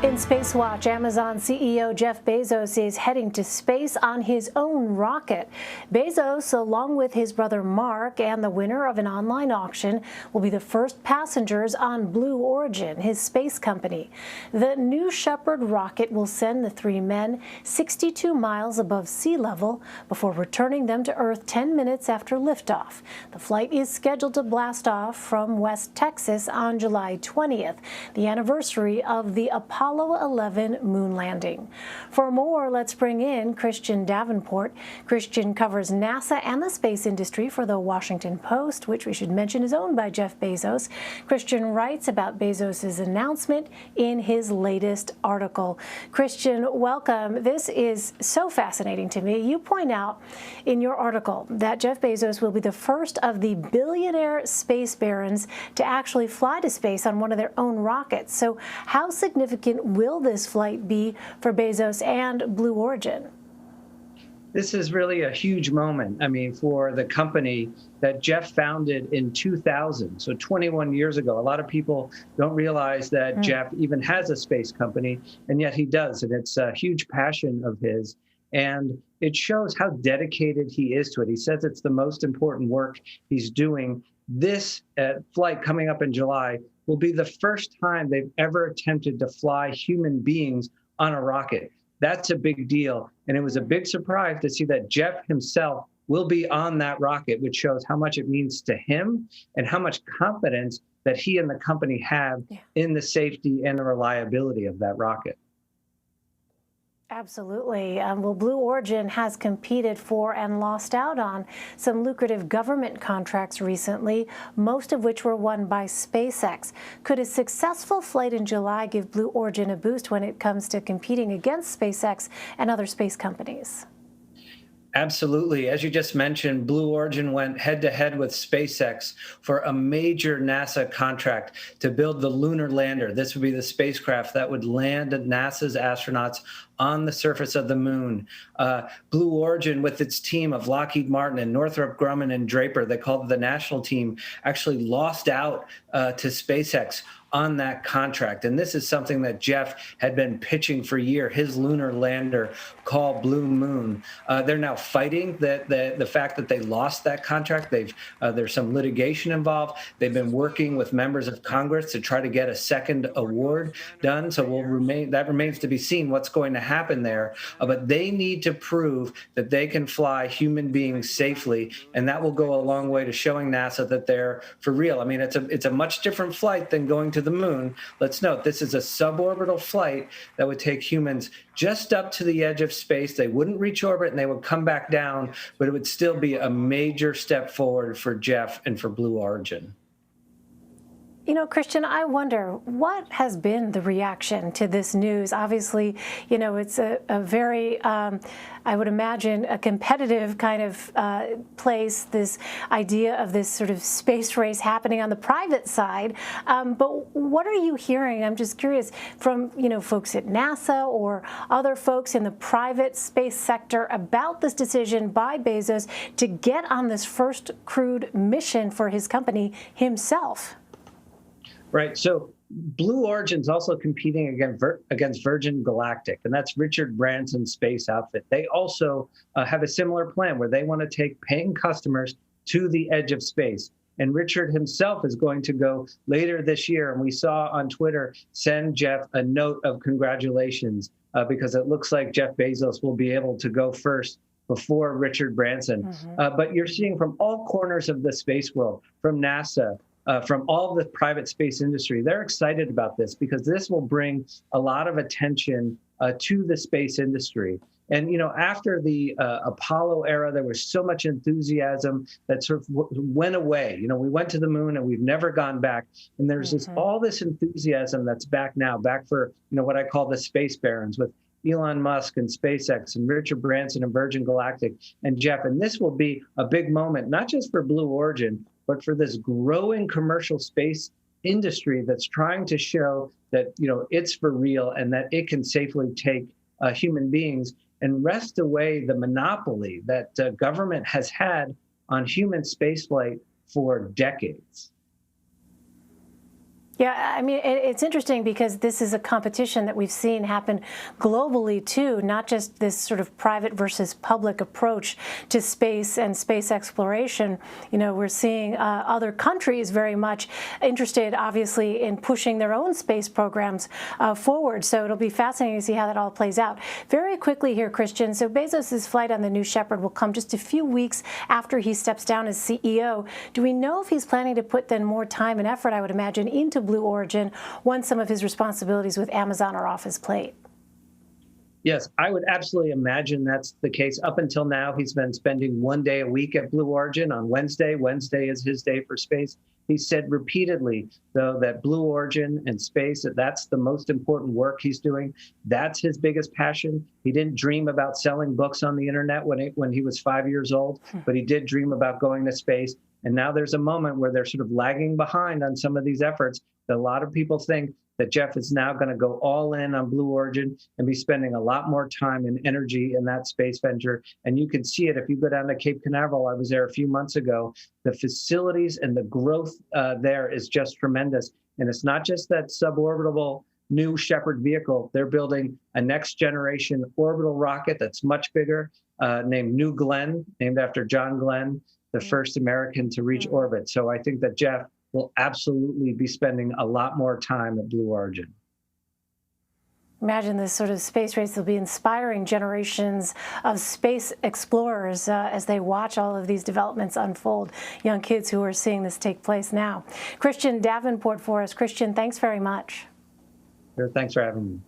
In Space Watch, Amazon CEO Jeff Bezos is heading to space on his own rocket. Bezos, along with his brother Mark and the winner of an online auction, will be the first passengers on Blue Origin, his space company. The New Shepard rocket will send the three men 62 miles above sea level before returning them to Earth 10 minutes after liftoff. The flight is scheduled to blast off from West Texas on July 20th, the anniversary of the Apollo 11 moon landing. For more, let's bring in Christian Davenport. Christian covers NASA and the space industry for the Washington Post, which we should mention is owned by Jeff Bezos. Christian writes about Bezos' announcement in his latest article. Christian, welcome. This is so fascinating to me. You point out in your article that Jeff Bezos will be the first of the billionaire space barons to actually fly to space on one of their own rockets. So how significant will this flight be for Bezos and Blue Origin? This is really a huge moment, for the company that Jeff founded in 2000, so 21 years ago. A lot of people don't realize that Jeff even has a space company, and yet he does, and it's a huge passion of his. And it shows how dedicated he is to it. He says it's the most important work he's doing. This flight coming up in July will be the first time they've ever attempted to fly human beings on a rocket. That's a big deal. And it was a big surprise to see that Jeff himself will be on that rocket, which shows how much it means to him and how much confidence that he and the company have in the safety and the reliability of that rocket. Absolutely. Well, Blue Origin has competed for and lost out on some lucrative government contracts recently, most of which were won by SpaceX. Could a successful flight in July give Blue Origin a boost when it comes to competing against SpaceX and other space companies? Absolutely. As you just mentioned, Blue Origin went head-to-head with SpaceX for a major NASA contract to build the lunar lander. This would be the spacecraft that would land NASA's astronauts on the surface of the moon. Blue Origin, with its team of Lockheed Martin and Northrop Grumman and Draper, they called it the national team, actually lost out to SpaceX on that contract. And this is something that Jeff had been pitching for a year, his lunar lander called Blue Moon. They're now fighting the fact that they lost that contract. There's some litigation involved. They've been working with members of Congress to try to get a second award done. So that remains to be seen what's going to happen there. But they need to prove that they can fly human beings safely. And that will go a long way to showing NASA that they're for real. It's a much different flight than going to the moon. Let's note, this is a suborbital flight that would take humans just up to the edge of space. They wouldn't reach orbit and they would come back down, but it would still be a major step forward for Jeff and for Blue Origin. You know, Christian, I wonder what has been the reaction to this news. Obviously, it's a very, I would imagine, a competitive kind of place, this idea of this sort of space race happening on the private side. But what are you hearing? I'm just curious from, folks at NASA or other folks in the private space sector about this decision by Bezos to get on this first crewed mission for his company himself. Right. So Blue Origin's also competing against Virgin Galactic, and that's Richard Branson's space outfit. They also have a similar plan where they want to take paying customers to the edge of space. And Richard himself is going to go later this year. And we saw on Twitter, send Jeff a note of congratulations because it looks like Jeff Bezos will be able to go first before Richard Branson. But you're seeing from all corners of the space world, from NASA, from all the private space industry, they're excited about this because this will bring a lot of attention to the space industry. And, after the Apollo era, there was so much enthusiasm that sort of went away. We went to the moon and we've never gone back. And there's all this enthusiasm that's back now, back for, what I call the space barons with Elon Musk and SpaceX and Richard Branson and Virgin Galactic and Jeff. And this will be a big moment, not just for Blue Origin, but for this growing commercial space industry that's trying to show that, it's for real and that it can safely take human beings and wrest away the monopoly that government has had on human spaceflight for decades. Yeah, I mean, it's interesting because this is a competition that we've seen happen globally too, not just this sort of private versus public approach to space and space exploration. You know, we're seeing other countries very much interested, obviously, in pushing their own space programs forward. So it'll be fascinating to see how that all plays out. Very quickly here, Christian, so Bezos' flight on the New Shepard will come just a few weeks after he steps down as CEO. Do we know if he's planning to put then more time and effort, I would imagine, into Blue Origin once some of his responsibilities with Amazon are off his plate? Yes, I would absolutely imagine that's the case. Up until now, he's been spending 1 day a week at Blue Origin on Wednesday. Wednesday is his day for space. He said repeatedly, though, that Blue Origin and space, that's the most important work he's doing. That's his biggest passion. He didn't dream about selling books on the internet when he was 5 years old, but he did dream about going to space. And now there's a moment where they're sort of lagging behind on some of these efforts. That a lot of people think that Jeff is now going to go all in on Blue Origin and be spending a lot more time and energy in that space venture. And you can see it if you go down to Cape Canaveral. I was there a few months ago. The facilities and the growth there is just tremendous. And it's not just that suborbital New Shepard vehicle. They're building a next generation orbital rocket that's much bigger, named New Glenn, named after John Glenn, the first American to reach orbit. So I think that Jeff will absolutely be spending a lot more time at Blue Origin. Imagine this sort of space race will be inspiring generations of space explorers as they watch all of these developments unfold, young kids who are seeing this take place now. Christian Davenport for us. Christian, thanks very much. Sure, thanks for having me.